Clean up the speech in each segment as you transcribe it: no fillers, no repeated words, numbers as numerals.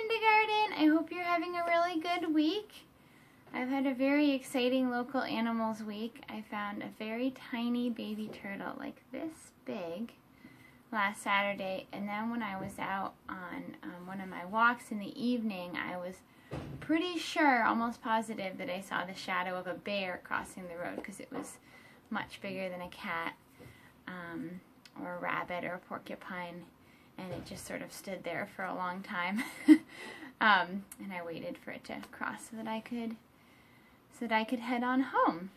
kindergarten! I hope you're having a really good week. I've had a very exciting local animals week. I found a very tiny baby turtle, like this big, last Saturday, and then when I was out on one of my walks in the evening, I was pretty sure, almost positive, that I saw the shadow of a bear crossing the road because it was much bigger than a cat or a rabbit or a porcupine, and it just sort of stood there for a long time. And I waited for it to cross so that I could head on home.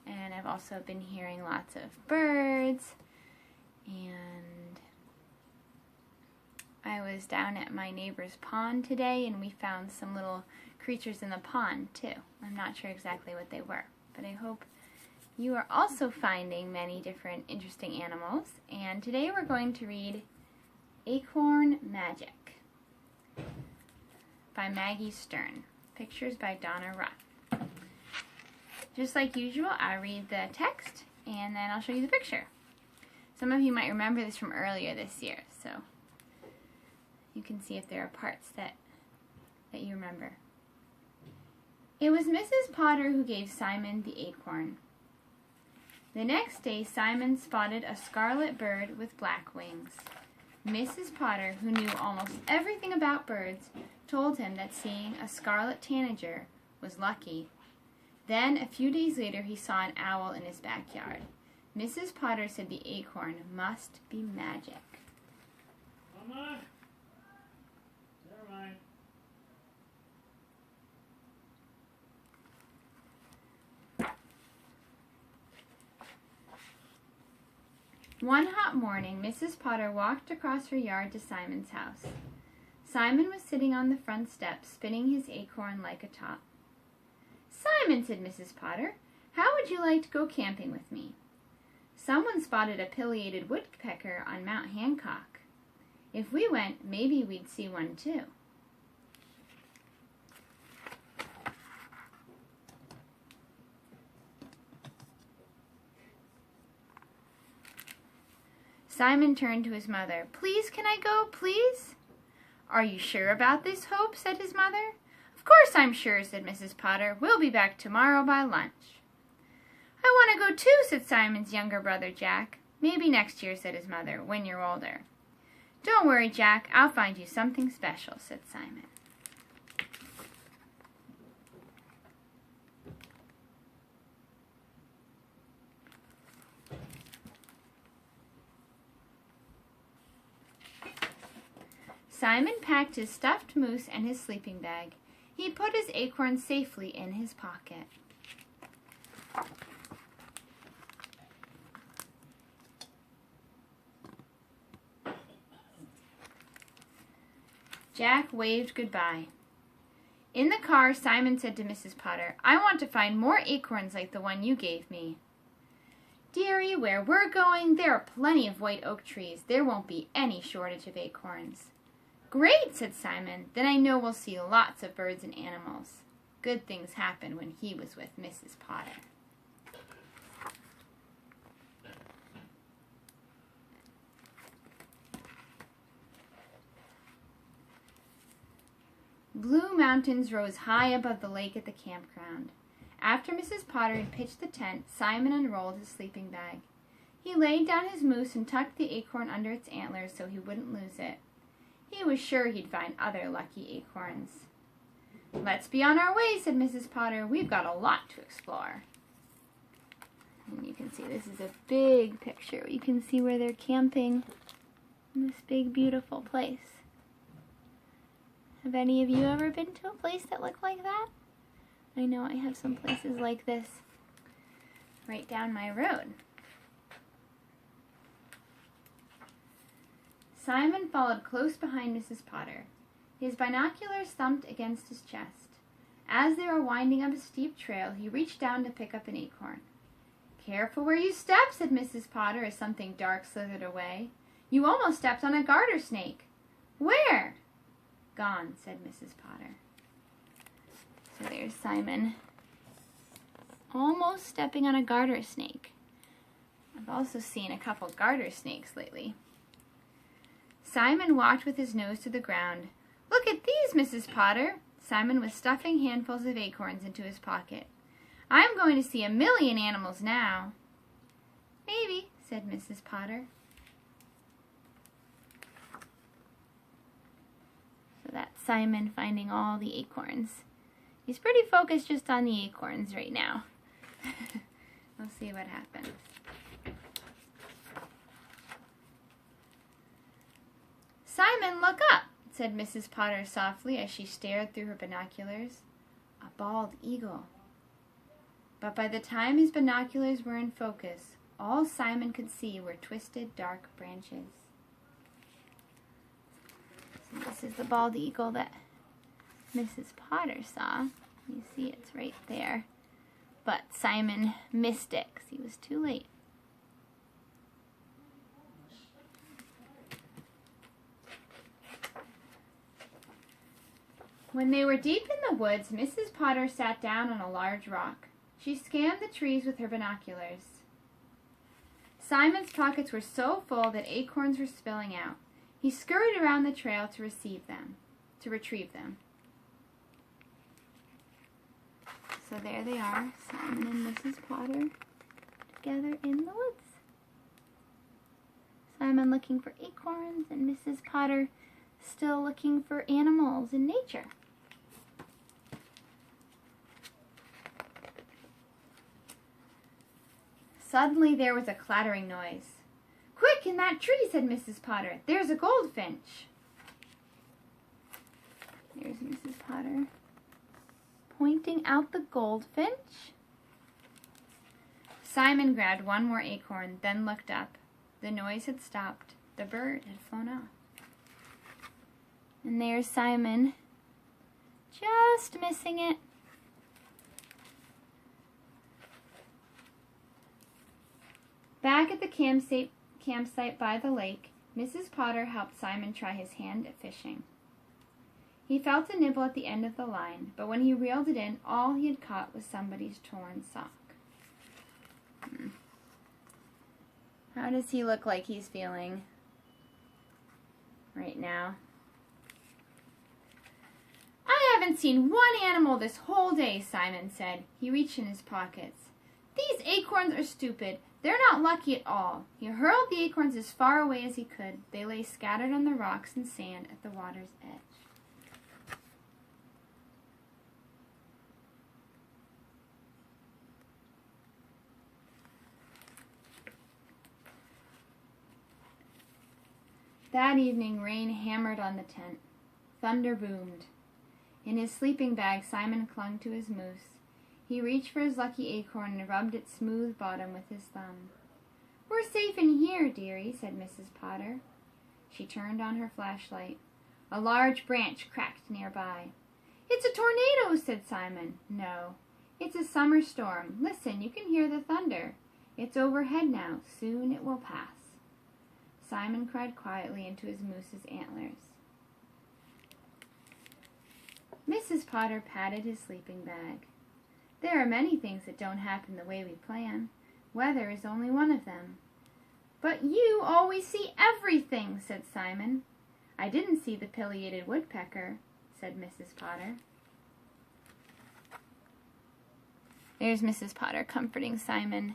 And I've also been hearing lots of birds, and I was down at my neighbor's pond today, and we found some little creatures in the pond too. I'm not sure exactly what they were, but I hope you are also finding many different interesting animals. And today we're going to read Acorn Magic by Maggie Stern. Pictures by Donna Ruff. Just like usual, I'll read the text and then I'll show you the picture. Some of you might remember this from earlier this year, so you can see if there are parts that you remember. It was Mrs. Potter who gave Simon the acorn. The next day, Simon spotted a scarlet bird with black wings. Mrs. Potter, who knew almost everything about birds, told him that seeing a scarlet tanager was lucky. Then, a few days later, he saw an owl in his backyard. Mrs. Potter said the acorn must be magic. Mama? Never mind. One hot morning, Mrs. Potter walked across her yard to Simon's house. Simon was sitting on the front steps, spinning his acorn like a top. "Simon," said Mrs. Potter, "how would you like to go camping with me?" Someone spotted a pileated woodpecker on Mount Hancock. If we went, maybe we'd see one too. Simon turned to his mother. "Please, can I go, please?" "Are you sure about this, Hope?" said his mother. "Of course I'm sure," said Mrs. Potter. "We'll be back tomorrow by lunch." "I want to go too," said Simon's younger brother, Jack. "Maybe next year," said his mother, "when you're older." "Don't worry, Jack. I'll find you something special," said Simon. Simon packed his stuffed moose and his sleeping bag. He put his acorn safely in his pocket. Jack waved goodbye. In the car, Simon said to Mrs. Potter, "I want to find more acorns like the one you gave me." "Dearie, where we're going, there are plenty of white oak trees. There won't be any shortage of acorns." "Great," said Simon. "Then I know we'll see lots of birds and animals." Good things happened when he was with Mrs. Potter. Blue mountains rose high above the lake at the campground. After Mrs. Potter had pitched the tent, Simon unrolled his sleeping bag. He laid down his moose and tucked the acorn under its antlers so he wouldn't lose it. He was sure he'd find other lucky acorns. "Let's be on our way," said Mrs. Potter. "We've got a lot to explore." And you can see this is a big picture. You can see where they're camping in this big, beautiful place. Have any of you ever been to a place that looked like that? I know I have some places like this right down my road. Simon followed close behind Mrs. Potter. His binoculars thumped against his chest. As they were winding up a steep trail, he reached down to pick up an acorn. "Careful where you step," said Mrs. Potter as something dark slithered away. "You almost stepped on a garter snake." "Where?" "Gone," said Mrs. Potter. So there's Simon, almost stepping on a garter snake. I've also seen a couple garter snakes lately. Simon walked with his nose to the ground. Look at these, Mrs. Potter. Simon was stuffing handfuls of acorns into his pocket. I'm going to see 1,000,000 animals now. Maybe, said Mrs. Potter. So that's Simon finding all the acorns. He's pretty focused just on the acorns right now. We'll see what happens. Simon, look up, said Mrs. Potter softly as she stared through her binoculars. A bald eagle. But by the time his binoculars were in focus, all Simon could see were twisted, dark branches. So this is the bald eagle that Mrs. Potter saw. You see it's right there. But Simon missed it because he was too late. When they were deep in the woods, Mrs. Potter sat down on a large rock. She scanned the trees with her binoculars. Simon's pockets were so full that acorns were spilling out. He scurried around the trail to retrieve them. So there they are, Simon and Mrs. Potter together in the woods. Simon looking for acorns and Mrs. Potter still looking for animals in nature. Suddenly there was a clattering noise. Quick, in that tree, said Mrs. Potter. There's a goldfinch. There's Mrs. Potter pointing out the goldfinch. Simon grabbed one more acorn, then looked up. The noise had stopped. The bird had flown off. And there's Simon, just missing it. Back at the campsite by the lake, Mrs. Potter helped Simon try his hand at fishing. He felt a nibble at the end of the line, but when he reeled it in, all he had caught was somebody's torn sock. How does he look like he's feeling right now? I haven't seen one animal this whole day, Simon said. He reached in his pockets. These acorns are stupid. They're not lucky at all. He hurled the acorns as far away as he could. They lay scattered on the rocks and sand at the water's edge. That evening, rain hammered on the tent. Thunder boomed. In his sleeping bag, Simon clung to his moose. He reached for his lucky acorn and rubbed its smooth bottom with his thumb. We're safe in here, dearie, said Mrs. Potter. She turned on her flashlight. A large branch cracked nearby. It's a tornado, said Simon. No, it's a summer storm. Listen, you can hear the thunder. It's overhead now. Soon it will pass. Simon cried quietly into his moose's antlers. Mrs. Potter patted his sleeping bag. There are many things that don't happen the way we plan. Weather is only one of them. But you always see everything, said Simon. I didn't see the pileated woodpecker, said Mrs. Potter. There's Mrs. Potter comforting Simon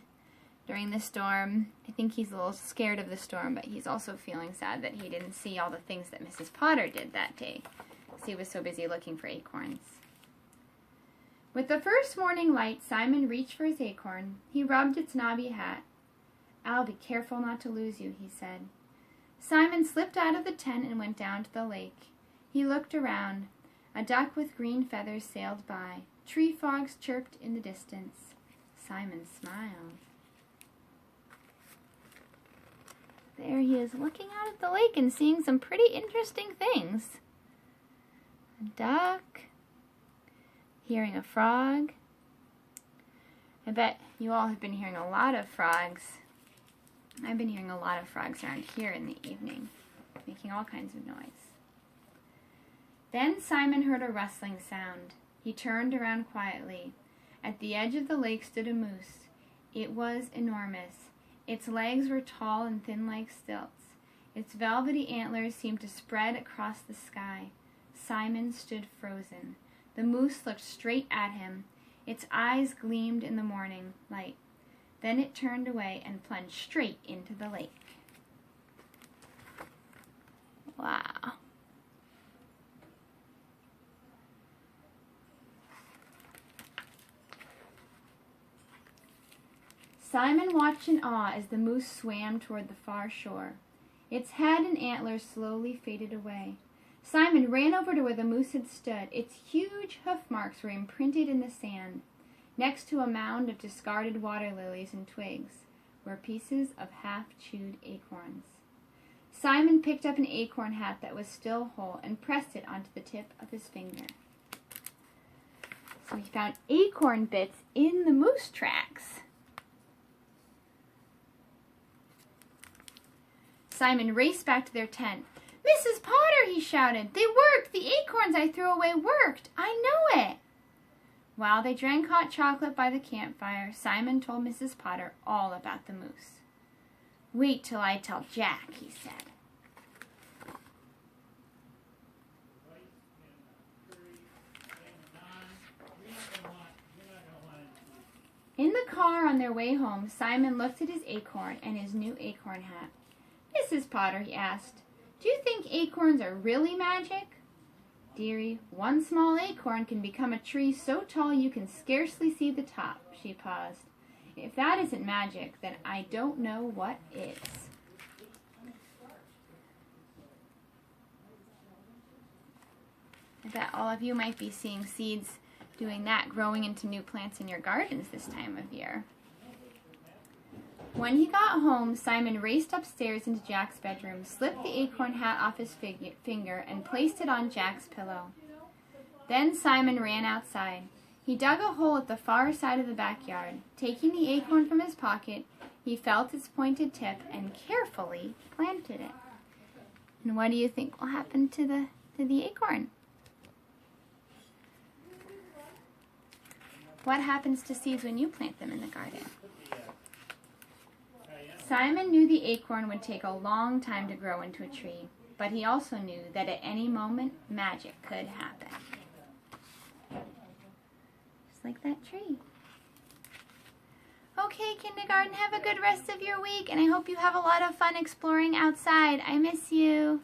during the storm. I think he's a little scared of the storm, but he's also feeling sad that he didn't see all the things that Mrs. Potter did that day, because he was so busy looking for acorns. With the first morning light, Simon reached for his acorn. He rubbed its knobby hat. I'll be careful not to lose you, he said. Simon slipped out of the tent and went down to the lake. He looked around. A duck with green feathers sailed by. Tree frogs chirped in the distance. Simon smiled. There he is, looking out at the lake and seeing some pretty interesting things. A duck. Hearing a frog. I bet you all have been hearing a lot of frogs. I've been hearing a lot of frogs around here in the evening, making all kinds of noise. Then Simon heard a rustling sound. He turned around quietly. At the edge of the lake stood a moose. It was enormous. Its legs were tall and thin like stilts. Its velvety antlers seemed to spread across the sky. Simon stood frozen. The moose looked straight at him. Its eyes gleamed in the morning light. Then it turned away and plunged straight into the lake. Wow. Simon watched in awe as the moose swam toward the far shore. Its head and antlers slowly faded away. Simon ran over to where the moose had stood. Its huge hoof marks were imprinted in the sand. Next to a mound of discarded water lilies and twigs were pieces of half-chewed acorns. Simon picked up an acorn hat that was still whole and pressed it onto the tip of his finger. So he found acorn bits in the moose tracks. Simon raced back to their tent. "Mrs. Potter," he shouted, "they worked! The acorns I threw away worked! I know it!" While they drank hot chocolate by the campfire, Simon told Mrs. Potter all about the moose. "Wait till I tell Jack," he said. In the car on their way home, Simon looked at his acorn and his new acorn hat. "Mrs. Potter," he asked, "do you think acorns are really magic?" "Dearie, one small acorn can become a tree so tall you can scarcely see the top." She paused. "If that isn't magic, then I don't know what is." I bet all of you might be seeing seeds doing that, growing into new plants in your gardens this time of year. When he got home, Simon raced upstairs into Jack's bedroom, slipped the acorn hat off his finger, and placed it on Jack's pillow. Then Simon ran outside. He dug a hole at the far side of the backyard. Taking the acorn from his pocket, he felt its pointed tip and carefully planted it. And what do you think will happen to the acorn? What happens to seeds when you plant them in the garden? Simon knew the acorn would take a long time to grow into a tree, but he also knew that at any moment, magic could happen. Just like that tree. Okay, kindergarten, have a good rest of your week, and I hope you have a lot of fun exploring outside. I miss you.